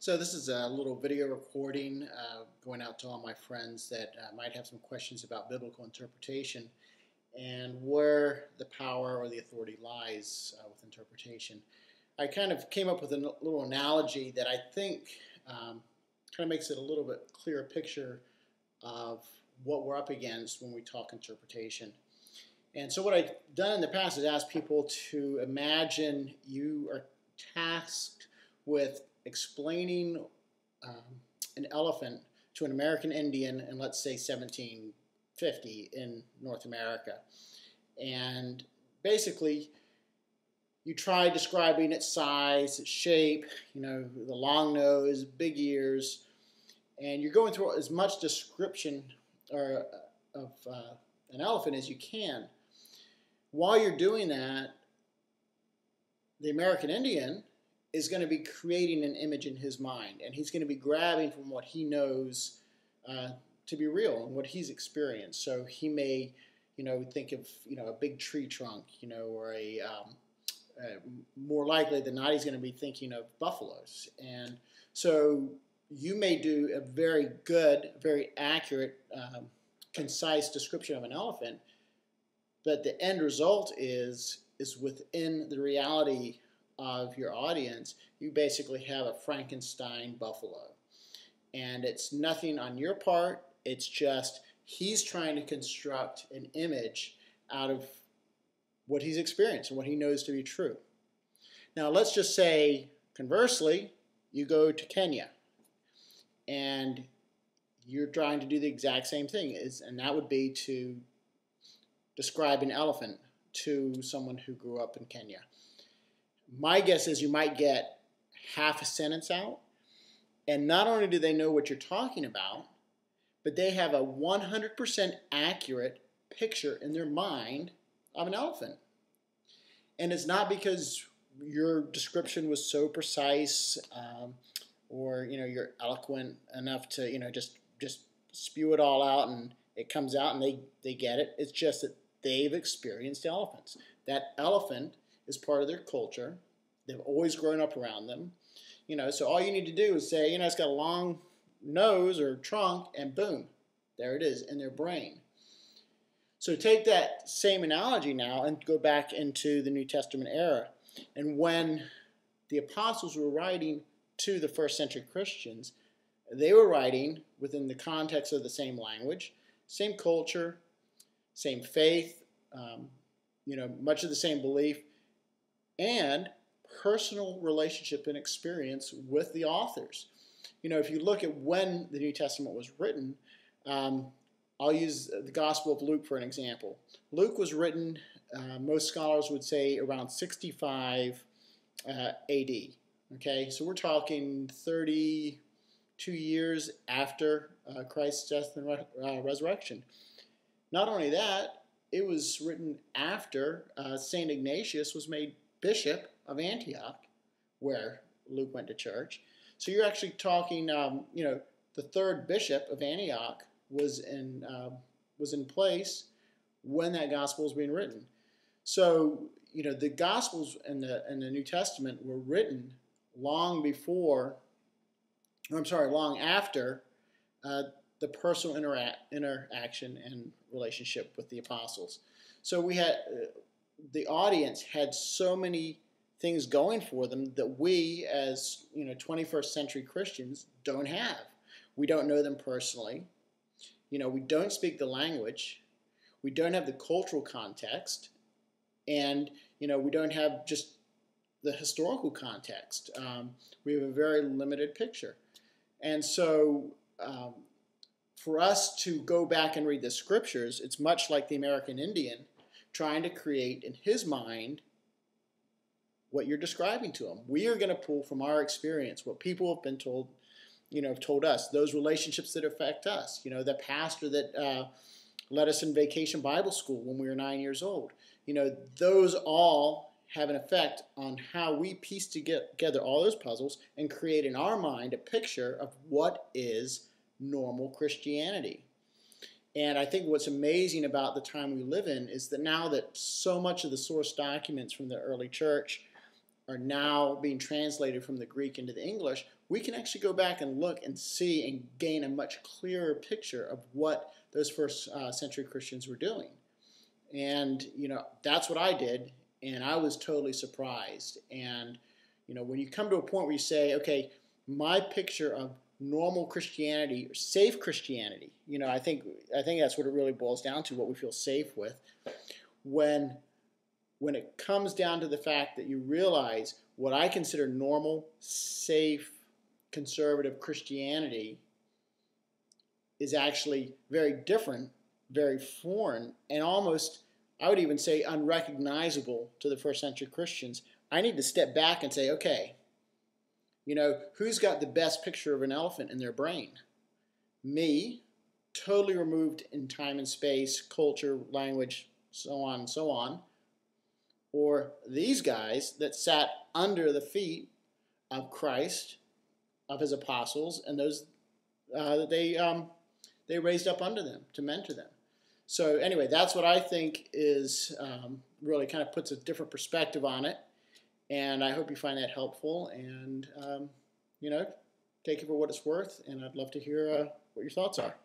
So this is a little video recording going out to all my friends that might have some questions about biblical interpretation and where the power or the authority lies with interpretation. I kind of came up with a little analogy that I think kind of makes it a little bit clearer picture of what we're up against when we talk interpretation. And so what I've done in the past is ask people to imagine you are tasked with explaining an elephant to an American Indian in, let's say, 1750 in North America. And basically, you try describing its size, its shape, the long nose, big ears, and you're going through as much description of an elephant as you can. While you're doing that, the American Indian is going to be creating an image in his mind, and he's going to be grabbing from what he knows to be real and what he's experienced. So he may, think of a big tree trunk, or more likely than not, he's going to be thinking of buffaloes. And so you may do a very good, very accurate, concise description of an elephant, but the end result is within the reality of your audience. You basically have a Frankenstein buffalo. And it's nothing on your part. It's just he's trying to construct an image out of what he's experienced and what he knows to be true. Now, let's just say, conversely, you go to Kenya and you're trying to do the exact same thing, and that would be to describe an elephant to someone who grew up in Kenya. My guess is you might get half a sentence out, and not only do they know what you're talking about, but they have a 100% accurate picture in their mind of an elephant. And it's not because your description was so precise, or you're eloquent enough to just spew it all out and it comes out and they get it. It's just that they've experienced elephants. That elephant is part of their culture. They've always grown up around them. So all you need to do is say, it's got a long nose or trunk, and boom, there it is in their brain. So take that same analogy now and go back into the New Testament era. And when the apostles were writing to the first century Christians, they were writing within the context of the same language, same culture, same faith, much of the same belief, and personal relationship and experience with the authors. If you look at when the New Testament was written, I'll use the Gospel of Luke for an example. Luke was written, most scholars would say, around 65 A.D. Okay, so we're talking 32 years after Christ's death and resurrection. Not only that, it was written after St. Ignatius was made bishop of Antioch, where Luke went to church. So you're actually talking, the third bishop of Antioch was in place when that gospel was being written. So the Gospels in the New Testament were written long after the personal interaction and relationship with the apostles. So we had the audience had so many things going for them that we, as 21st century Christians, don't have. We don't know them personally. We don't speak the language. We don't have the cultural context, and we don't have just the historical context. We have a very limited picture, and so for us to go back and read the scriptures, it's much like the American Indian trying to create in his mind what you're describing to him. We are going to pull from our experience what people have been told, told us, those relationships that affect us. The pastor that led us in Vacation Bible School when we were 9 years old. Those all have an effect on how we piece together all those puzzles and create in our mind a picture of what is normal Christianity. And I think what's amazing about the time we live in is that now that so much of the source documents from the early church are now being translated from the Greek into the English, we can actually go back and look and see and gain a much clearer picture of what those first century Christians were doing. And, that's what I did, and I was totally surprised. And, when you come to a point where you say, okay, my picture of normal Christianity or safe Christianity, I think that's what it really boils down to, what we feel safe with. When it comes down to the fact that you realize what I consider normal, safe, conservative Christianity is actually very different, very foreign, and almost, I would even say, unrecognizable to the first century Christians, I need to step back and say, okay, who's got the best picture of an elephant in their brain? Me, totally removed in time and space, culture, language, so on and so on, or these guys that sat under the feet of Christ, of his apostles, and those that they raised up under them to mentor them. So anyway, that's what I think is really kind of puts a different perspective on it, and I hope you find that helpful. And take it for what it's worth, and I'd love to hear what your thoughts are.